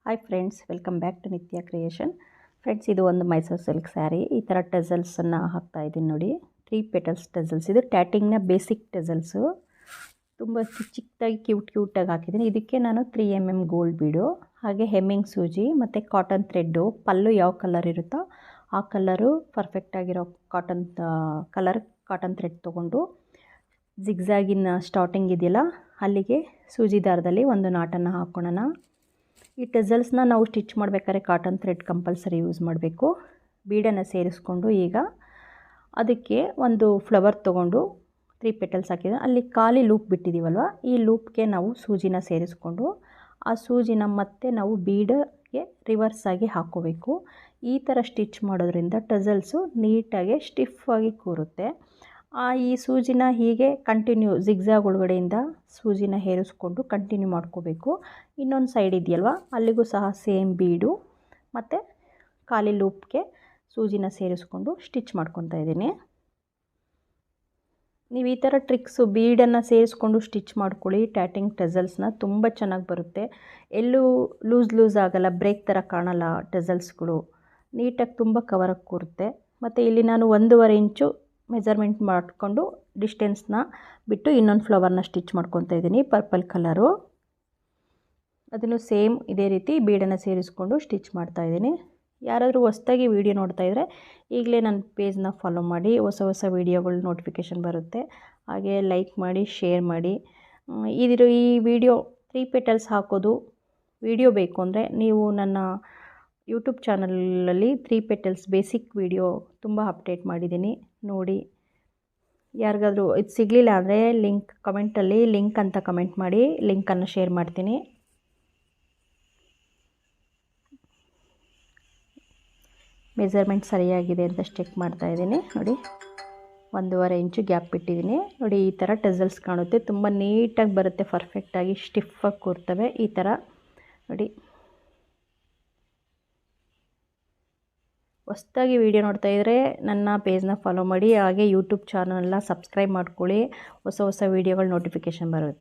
Hi friends, welcome back to Nithya creation. Friends, ಇದು ಒಂದು Mysuru silk sari. ಈ ಥರ ಟೆಸಲ್ಸನ್ನು ಹಾಕ್ತಾ ಇದ್ದೀನಿ ನೋಡಿ. 3 ಪೆಟಲ್ಸ್ ಟೆಸಲ್ಸ್. ಇದು ಟ್ಯಾಟಿಂಗ್ನ ಬೇಸಿಕ್ ಟೆಸಲ್ಸು. ತುಂಬ ಚಿಕ್ಕದಾಗಿ ಕ್ಯೂಟಾಗಿ ಹಾಕಿದ್ದೀನಿ. ಇದಕ್ಕೆ ನಾನು 3 mm ಗೋಲ್ಡ್ ಬೀಡು, ಹಾಗೆ ಹೆಮ್ಮಿಂಗ್ ಸೂಜಿ ಮತ್ತು ಕಾಟನ್ ಥ್ರೆಡ್ಡು. ಪಲ್ಲು ಯಾವ ಕಲರ್ ಇರುತ್ತೋ ಆ ಕಲರು ಪರ್ಫೆಕ್ಟಾಗಿರೋ ಕಾಟನ್ ಥ್ರೆಡ್ ತೊಗೊಂಡು ಜಿಗ್ಜಾಗಿನ ಸ್ಟಾರ್ಟಿಂಗ್ ಇದೆಯಲ್ಲ ಅಲ್ಲಿಗೆ ಸೂಜಿ ದಾರದಲ್ಲಿ ಒಂದು ನಾಟನ್ನು ಹಾಕ್ಕೊಳ್ಳೋಣ. ಈ ಟೆಸಲ್ಸ್ನ ನಾವು ಸ್ಟಿಚ್ ಮಾಡಬೇಕಾದ್ರೆ ಕಾಟನ್ ಥ್ರೆಡ್ ಕಂಪಲ್ಸರಿ ಯೂಸ್ ಮಾಡಬೇಕು. ಬೀಡನ್ನು ಸೇರಿಸ್ಕೊಂಡು ಈಗ ಅದಕ್ಕೆ ಒಂದು ಫ್ಲವರ್ ತೊಗೊಂಡು 3 ಪೆಟಲ್ಸ್ ಹಾಕಿದ್ರೆ ಅಲ್ಲಿ ಖಾಲಿ ಲೂಪ್ ಬಿಟ್ಟಿದ್ದೀವಲ್ವ, ಈ ಲೂಪ್ಗೆ ನಾವು ಸೂಜಿನ ಸೇರಿಸ್ಕೊಂಡು ಆ ಸೂಜಿನ ಮತ್ತೆ ನಾವು ಬೀಡಗೆ ರಿವರ್ಸ್ ಆಗಿ ಹಾಕ್ಕೋಬೇಕು. ಈ ಥರ ಸ್ಟಿಚ್ ಮಾಡೋದ್ರಿಂದ ಟೆಸಲ್ಸು ನೀಟಾಗಿ ಸ್ಟಿಫಾಗಿ ಕೂರುತ್ತೆ. ಈ ಸೂಜಿನ ಹೀಗೆ ಕಂಟಿನ್ಯೂ ಜಿಗ್ಜಾಗ್ ಒಳಗಡೆಯಿಂದ ಸೂಜಿನ ಹೇರಿಸ್ಕೊಂಡು ಕಂಟಿನ್ಯೂ ಮಾಡ್ಕೋಬೇಕು. ಇನ್ನೊಂದು ಸೈಡ್ ಇದೆಯಲ್ವ ಅಲ್ಲಿಗೂ ಸಹ ಸೇಮ್ ಬೀಡು ಮತ್ತು ಖಾಲಿ ಲೂಪ್ಗೆ ಸೂಜಿನ ಸೇರಿಸ್ಕೊಂಡು ಸ್ಟಿಚ್ ಮಾಡ್ಕೊತಾ ಇದ್ದೀನಿ. ನೀವು ಈ ಥರ ಟ್ರಿಕ್ಸು ಬೀಡನ್ನು ಸೇರಿಸ್ಕೊಂಡು ಸ್ಟಿಚ್ ಮಾಡ್ಕೊಳ್ಳಿ. ಟ್ಯಾಟಿಂಗ್ ಟೆಸಲ್ಸ್ನ ತುಂಬ ಚೆನ್ನಾಗಿ ಬರುತ್ತೆ. ಎಲ್ಲೂ ಲೂಸ್ ಆಗಲ್ಲ, ಬ್ರೇಕ್ ಥರ ಕಾಣಲ್ಲ. ಟೆಸಲ್ಸ್ಗಳು ನೀಟಾಗಿ ತುಂಬ ಕವರಾಗಿ ಕೂರುತ್ತೆ. ಮತ್ತು ಇಲ್ಲಿ ನಾನು 1.5 ಇಂಚು ಮೆಜರ್ಮೆಂಟ್ ಮಾಡಿಕೊಂಡು ಡಿಸ್ಟೆನ್ಸ್ನ ಬಿಟ್ಟು ಇನ್ನೊಂದು ಫ್ಲವರ್ನ ಸ್ಟಿಚ್ ಮಾಡ್ಕೊತಾ ಇದ್ದೀನಿ, ಪರ್ಪಲ್ ಕಲರು. ಅದನ್ನು ಸೇಮ್ ಇದೇ ರೀತಿ ಬೀಡನ್ನು ಸೇರಿಸ್ಕೊಂಡು ಸ್ಟಿಚ್ ಮಾಡ್ತಾ ಇದ್ದೀನಿ. ಯಾರಾದರೂ ಹೊಸ್ದಾಗಿ ವೀಡಿಯೋ ನೋಡ್ತಾ ಇದ್ದರೆ ಈಗಲೇ ನನ್ನ ಪೇಜ್ನ ಫಾಲೋ ಮಾಡಿ, ಹೊಸ ವೀಡಿಯೋಗಳು ನೋಟಿಫಿಕೇಷನ್ ಬರುತ್ತೆ. ಹಾಗೆ ಲೈಕ್ ಮಾಡಿ, ಶೇರ್ ಮಾಡಿ. ಈ ವಿಡಿಯೋ 3 ಪೆಟಲ್ಸ್ ಹಾಕೋದು ವಿಡಿಯೋ ಬೇಕು ಅಂದರೆ ನೀವು ನನ್ನ ಯೂಟ್ಯೂಬ್ ಚಾನಲಲ್ಲಿ 3 ಪೆಟಲ್ಸ್ ಬೇಸಿಕ್ ವಿಡಿಯೋ ತುಂಬ ಅಪ್ಡೇಟ್ ಮಾಡಿದ್ದೀನಿ, ನೋಡಿ. ಯಾರಿಗಾದರೂ ಇದು ಸಿಗಲಿಲ್ಲ ಅಂದರೆ ಕಮೆಂಟಲ್ಲಿ ಲಿಂಕ್ ಅಂತ ಕಮೆಂಟ್ ಮಾಡಿ, ಲಿಂಕನ್ನು ಶೇರ್ ಮಾಡ್ತೀನಿ. ಮೆಜರ್ಮೆಂಟ್ ಸರಿಯಾಗಿದೆ ಅಂತ ಚೆಕ್ ಮಾಡ್ತಾ ಇದ್ದೀನಿ ನೋಡಿ. 1.5 ಇಂಚು ಗ್ಯಾಪ್ ಬಿಟ್ಟಿದ್ದೀನಿ ನೋಡಿ. ಈ ಥರ ಟೆಸಲ್ಸ್ ಕಾಣುತ್ತೆ, ತುಂಬ ನೀಟಾಗಿ ಬರುತ್ತೆ, ಪರ್ಫೆಕ್ಟಾಗಿ ಸ್ಟಿಫಾಗಿ ಕೂರ್ತವೆ ಈ ಥರ ನೋಡಿ. ಹೊಸ್ದಾಗಿ ವೀಡಿಯೋ ನೋಡ್ತಾ ಇದ್ದರೆ ನನ್ನ ಪೇಜ್ನ ಫಾಲೋ ಮಾಡಿ, ಹಾಗೆ ಯೂಟ್ಯೂಬ್ ಚಾನಲ್ನ ಸಬ್ಸ್ಕ್ರೈಬ್ ಮಾಡ್ಕೊಳ್ಳಿ. ಹೊಸ ವೀಡಿಯೋಗಳು ನೋಟಿಫಿಕೇಷನ್ ಬರುತ್ತೆ.